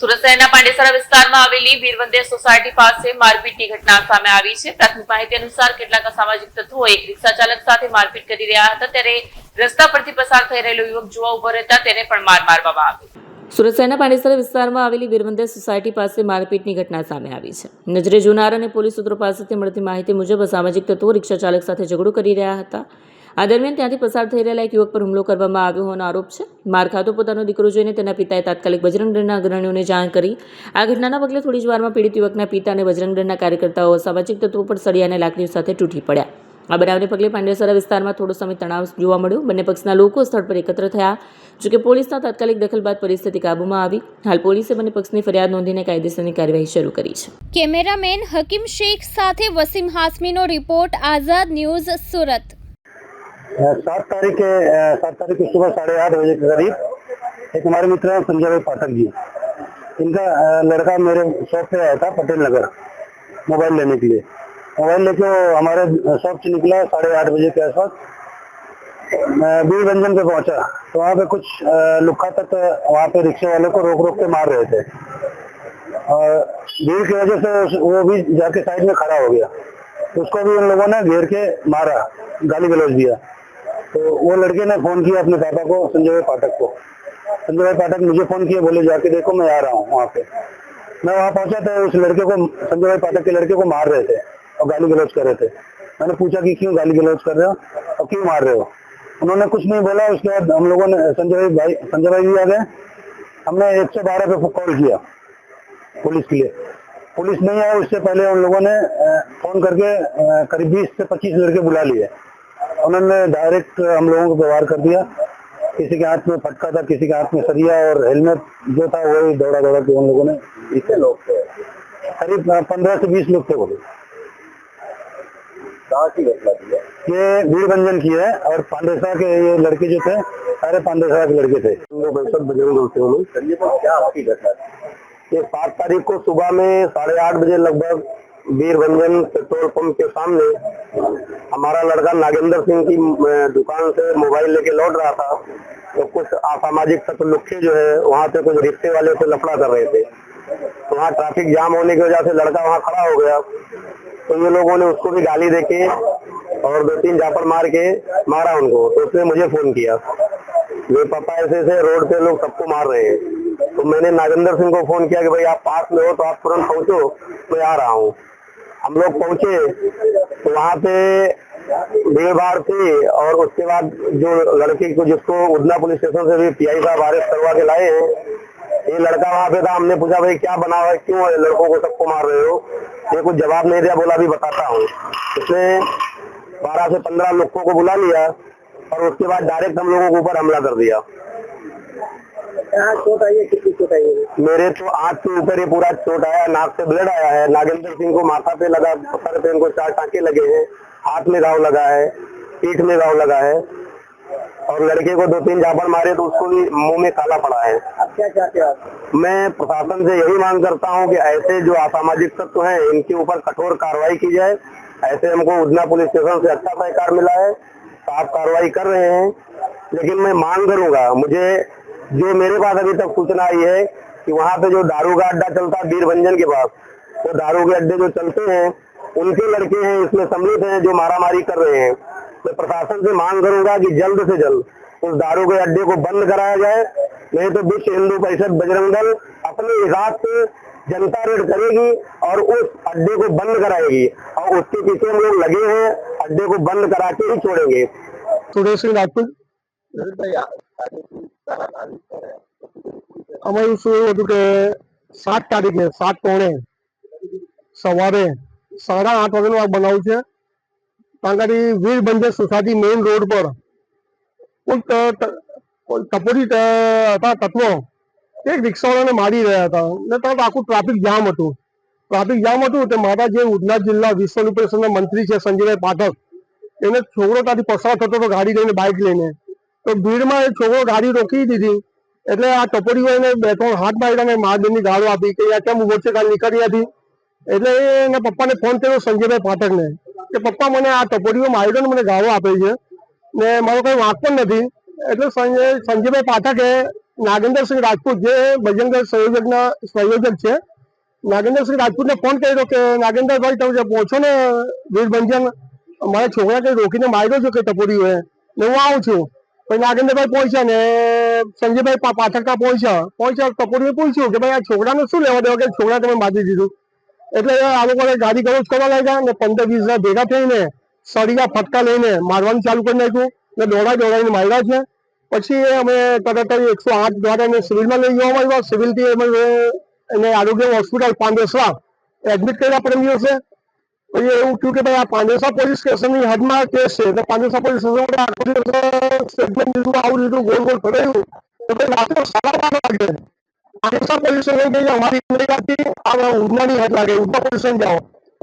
સુરત શહેરના પાંડેસરા વિસ્તારમાં આવેલી વીરવંદે સોસાયટી પાસે મારપીટની ઘટના સામે આવી છે। પ્રાથમિક માહિતી અનુસાર કેટલાક અસામાજિક તત્વો એક રિક્ષા ચાલક સાથે મારપીટ કરી રહ્યા હતા, ત્યારે રસ્તા પરથી પસાર થઈ રહેલો યુવક જોવા ઉભો રહેતા તેને પણ માર મારવામાં આવ્યો। સુરત શહેરના પાંડેસરા વિસ્તારમાં આવેલી વીરવંદે સોસાયટી પાસે મારપીટની ઘટના સામે આવી છે। નજરે જોનાર અને પોલીસ સૂત્રો પાસેથી મળતી માહિતી મુજબ અસામાજિક તત્વો રિક્ષા ચાલક સાથે ઝઘડો કરી રહ્યા હતા। આ દરમિયાન ત્યાંથી પસાર થઈ રહેલા એક યુવક પર હુમલો કરવામાં આવ્યો હોવાનો આરોપ છે। માર ખાતો પોતાનો દીકરો જોઈને તેના પિતાએ તાત્કાલિક બજરંગ દળના અગ્રણીઓને જાણ કરી। આ ઘટનાના પગલે થોડી જ વારમાં પીડિત યુવકના પિતા અને બજરંગ દળના કાર્યકર્તાઓ અસામાજિક તત્વો પર સળિયા અને લાકડીઓ સાથે તૂટી પડ્યા। આ બનાવને પગલે પાંડેસરા વિસ્તારમાં થોડો સમય તણાવ જોવા મળ્યો। બંને પક્ષના લોકો સ્થળ પર એકત્ર થયા। જોકે પોલીસના તાત્કાલિક દખલ બાદ પરિસ્થિતિ કાબૂમાં આવી। હાલ પોલીસે બંને પક્ષની ફરિયાદ નોંધીને કાયદેસરની કાર્યવાહી શરૂ કરી છે। કેમેરામેન હકીમ શેખ સાથે વસીમ હાસમીનો રિपोर्ट, आजाद न्यूज, सूरत। 7 तारीख की सुबह 8:30 बजे के करीब एक हमारे मित्र हैं संजय भाई पाठक जी, इनका लड़का मेरे शॉप पे आया था पटेल नगर मोबाइल लेने के लिए। मोबाइल लेके हमारे शॉप से निकला 8:30 बजे के आसपास, बीर व्यंजन पे पहुंचा तो वहाँ पे कुछ लुक्खा तक वहाँ पे रिक्शे वाले को रोक रोक के मार रहे थे और भीड़ की वजह से वो भी जाके साइड में खड़ा हो गया। उसको भी उन लोगों ने घेर के मारा, गाली गलौज दिया। तो वो लड़के ने फोन किया अपने पापा को, संजय भाई पाठक को। संजय भाई पाठक मुझे फोन किया, बोले जाके देखो मैं आ रहा हूँ वहाँ पे। मैं वहाँ पहुंचा तो उस लड़के को, संजय भाई पाठक के लड़के को मार रहे थे और गाली गलौज कर रहे थे। मैंने पूछा कि क्यों गाली गलौज कर रहे हो और क्यों मार रहे हो। उन्होंने कुछ नहीं बोला। उसके बाद हम लोगों ने संजय भाई भी आ गए। हमने 112 पे कॉल किया पुलिस के लिए। पुलिस नहीं आया, उससे पहले उन लोगों ने फोन करके करीब 20 से 25 लड़के बुला लिए। उन्होंने डायरेक्ट हम लोगों को व्यवहार कर दिया। किसी के हाथ में फटका था, किसी के हाथ में सरिया और हेलमेट जो था वही दौड़ा के उन लोगों ने। कितने लोग थे? करीब 15 से 20 लोग थे। बोले कहाँ की घटना थी? ये वीर व्यंजन की है और पांडेसरा के ये लड़के जो थे सारे पांडेसरा के लड़के थे। क्या आपकी घटना थी? ये 7 तारीख को सुबह में 8:30 बजे लगभग वीर व्यंजन पेट्रोल पंप के सामने हमारा लड़का नागेंद्र सिंह की दुकान से मोबाइल लेके लौट रहा था। तो कुछ असामाजिक तत्व लुक्खे जो है वहाँ पे कुछ रिक्शे वाले से लफड़ा कर रहे थे। तो वहाँ ट्रैफिक जाम होने की वजह से लड़का वहाँ खड़ा हो गया। तो ये लोगों ने उसको भी गाली देके और 2-3 झापड़ मार के मारा उनको। तो उसने मुझे फोन किया, वे पापा ऐसे रोड पे लोग सबको मार रहे हैं। तो मैंने नागेंद्र सिंह को फोन किया कि भाई आप पास में हो तो आप तुरंत पहुंचो, मैं आ रहा हूँ। हम लोग पहुंचे तो वहाँ पे भीड़ भाड़ थी और उसके बाद जो लड़के को जिसको उधना पुलिस स्टेशन से भी पीआई साहब अरेस्ट करवा के लाए हैं, ये लड़का वहाँ पे था। हमने पूछा भाई क्या बना हुआ है, क्यों लड़कों को सबको मार रहे हो? ये कुछ जवाब नहीं दिया, बोला अभी बताता हूँ। इसने 12 से 15 लोगों को बुला लिया और उसके बाद डायरेक्ट हम लोगों के ऊपर हमला कर दिया। चोट आई है? कितनी चोट आई है? मेरे तो आंख के ऊपर ये पूरा चोट आया, नाक से ब्लड आया है। नागेंद्र सिंह को माथा पे लगा, सर पे इनको 4 टाँके लगे हैं, हाथ में घाव लगा है, पीठ में घाव लगा है और लड़के को 2-3 झापड़ मारे तो उसको भी मुंह में काला पड़ा है। अब क्या चाहते हैं आप? मैं प्रशासन से यही मांग करता हूँ कि ऐसे जो असामाजिक तत्व हैं इनके ऊपर कठोर कार्रवाई की जाए। ऐसे हमको उधना पुलिस स्टेशन से अच्छा सहकार मिला है, साफ कार्रवाई कर रहे हैं। लेकिन मैं मांग करूंगा, मुझे जो मेरे पास अभी तक सूचना आई है कि वहाँ पे जो दारू का अड्डा चलता है वीर व्यंजन के पास, वो दारू के अड्डे जो चलते हैं उनके लड़के हैं इसमें सम्मिलित हैं जो मारामारी कर रहे हैं। मैं प्रशासन से मांग करूंगा कि जल्द से जल्द उस दारू के अड्डे को बंद कराया जाए, नहीं तो विश्व हिंदू परिषद बजरंग दल अपने हिसाब से जनता रेड करेगी और उस अड्डे को बंद कराएगी और उसके पीछे हम लोग लगे हैं, अड्डे को बंद करा के ही छोड़ेंगे। सुरेश सिंह राजपूत। અમારું શું એવું હતું કે 7 તારીખે 7 પૌણે સવારે 8:30 વાગ્યાનો આ બનાવ છે। ત્યાં વીર બંદર સોસાયટી મેઇન રોડ પર ટપોરી હતા તત્વો એક રિક્ષાવાળાને મારી રહ્યા હતા ને ત્યાં આખું ટ્રાફિક જામ હતું। તે મારા જે ઉધના જિલ્લા વિશ્વ લિબરેશનના મંત્રી છે સંજયભાઈ પાઠક, એને છોકરો ત્યાંથી પસાર થતો હતો ગાડી લઈને, બાઇક લઈને। તો ભીડમાં એ છોકરો ગાડી રોકી દીધી એટલે આ ટપોરીઓ એને 2-3 હાથ માર્યા અને મા બેનની ગાળો આપી કે યાર કેમ ઉભો છે, કાલ નીકળી હતી। એટલે એના પપ્પાને ફોન કર્યો સંજયભાઈ પાઠકને કે પપ્પા મને આ ટપોરીઓ માર્યો ને મને ગાળો આપે છે ને મારો કઈ વાંક પણ નથી। એટલે સંજયભાઈ પાઠકે નાગેન્દ્રસિંહ રાજપૂત જે બજરંગ સંયોજકના સંયોજક છે, નાગેન્દ્રસિંહ રાજપૂતને ફોન કર્યો કે નાગેન્દ્રભાઈ તમે પહોંચો ને વીરભંજન, મારા છોકરા કઈ રોકીને માર્યો છો કે ટપોરી હોય ને હું આવું છું. પછી નાગેન્દ્રભાઈ પહોંચ્યા ને સંજયભાઈ પાઠકના પહોંચ્યા ટપોરીએ પૂછ્યું કે ભાઈ આ છોકરાને શું લેવા દેવા કે છોકરા તમે મારી દીધું. એટલે આ લોકોને ગાડી ગલોચ કરવા લાગ્યા ને 15-20 જણા ભેગા થઈને સળિયા ફટકા લઈને મારવાનું ચાલુ કરી નાખ્યું ને દોડાઈને માર્યા છે. પછી અમે તરત જ 108 દ્વારા એને સિવિલમાં લઈ જવામાં આવ્યા. સિવિલથી એને આરોગ્ય હોસ્પિટલ પાંડેસરા એડમિટ કર્યા પરમ દિવસે. પછી એવું થયું કે ભાઈ આ પાંડેસરા પોલીસ સ્ટેશનની હદમાં કેસ છે, એટલે પાંડેસરા પોલીસ સ્ટેશન સ્ટેટમેન્ટ લીધું, આવું લીધું, ગોળ ગોળ ફરાયું. તો ભાઈ રાત્રે 12:30 વાગે પાંડેસરા પોલીસ સ્ટેશન કહી અમારી અમેરિકાથી આ ઉધનાની હદ લાગે, ઉધના પોલીસ સ્ટેશન જાઓ.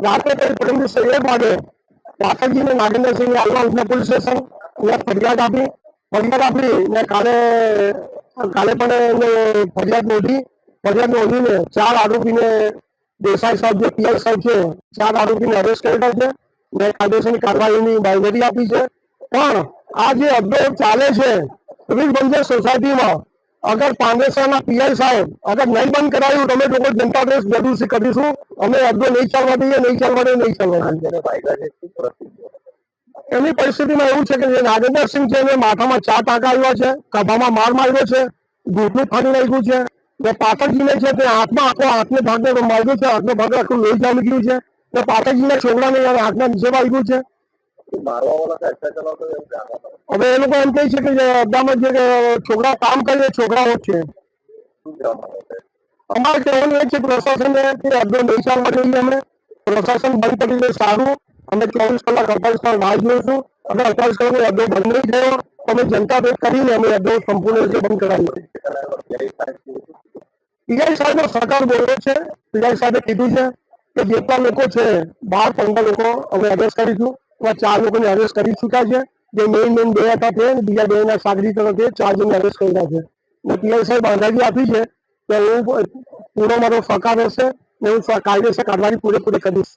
રાત્રે કઈ પરમ દિવસે 1 વાગે પાઠકજીને નાગેન્દ્રસિંહ આલવા ઉધના પોલીસ સ્ટેશન ફરિયાદ આપી ને કાલે પણ એને ફરિયાદ નોંધીને 4 આરોપીને દેસાઈ સાહેબ જે પીઆઈ સાહેબ છે 4 આરોપીને અરેસ્ટ કરેલા છે ને કાયદેસરની કાર્યવાહીની બાંયધરી આપી છે. પણ આ જે અડ્ડો ચાલે છે વીરભંજન સોસાયટીમાં, અગર પાંડેસરાના પીઆઈ સાહેબ અગર નહીં બંધ કરાયું તમે લોકો જનતા દળ જરૂરથી કરીશું. અમે અડ્ડો નહીં ચાલવા દઈએ, નહીં ચાલવા દઈએ. એની પરિસ્થિતિમાં એવું છે કે જે નાગેન્દ્રસિંહ છે એને માથામાં 4 ટાંકા આવ્યા છે, ખભામાં માર માર્યો છે, ઘૂંટણું ફાડી નાખ્યું છે ને પાઠકજીને છે તે હાથને ભાગે માર્યો છે, હાથને ભાગે આખું લોહી જામી ગયું છે ને પાઠકજીના છોકરાને હાથના નીચે વાગ્યું છે. હવે એ લોકો એમ કહે છે કે અડ્ડામાં જે છોકરા કામ કરે છોકરાઓ છે. અમારે કહેવાનું એ છે પ્રશાસનને કે અડ્ડો નહીં ચાલવા જોઈએ. અમે પ્રશાસન બંધ કરી દે સારું. અમે 24 કલાક 48 કલાક રાહ જોઈશું. અગર 48 કલાક અડ્ડો બંધ નહીં થયો તો અમે જનતા ભેટ કરીને અમે અડ્ડો સંપૂર્ણ રીતે બંધ કરાવીએ. પીઆઈ સાહેબનો સરકાર બોલ્યો છે. પીઆઈ સાહેબે કીધું છે કે જેટલા લોકો છે 12-15 લોકો અમે અરેસ્ટ કરીશું. એમાં 4 લોકોને અરેસ્ટ કરી ચૂક્યા છે. જે મેઇન 2 હતા તે બીજા 2ના સાગરી તરફથી 4 જણને અરેસ્ટ કર્યા છે. ને પીઆઈ સાહેબ આગાહી આપી છે કે હું પૂરો મારો સહકાર રહેશે ને હું કાયદેસર કાર્યવાહી પૂરેપૂરી કરીશ.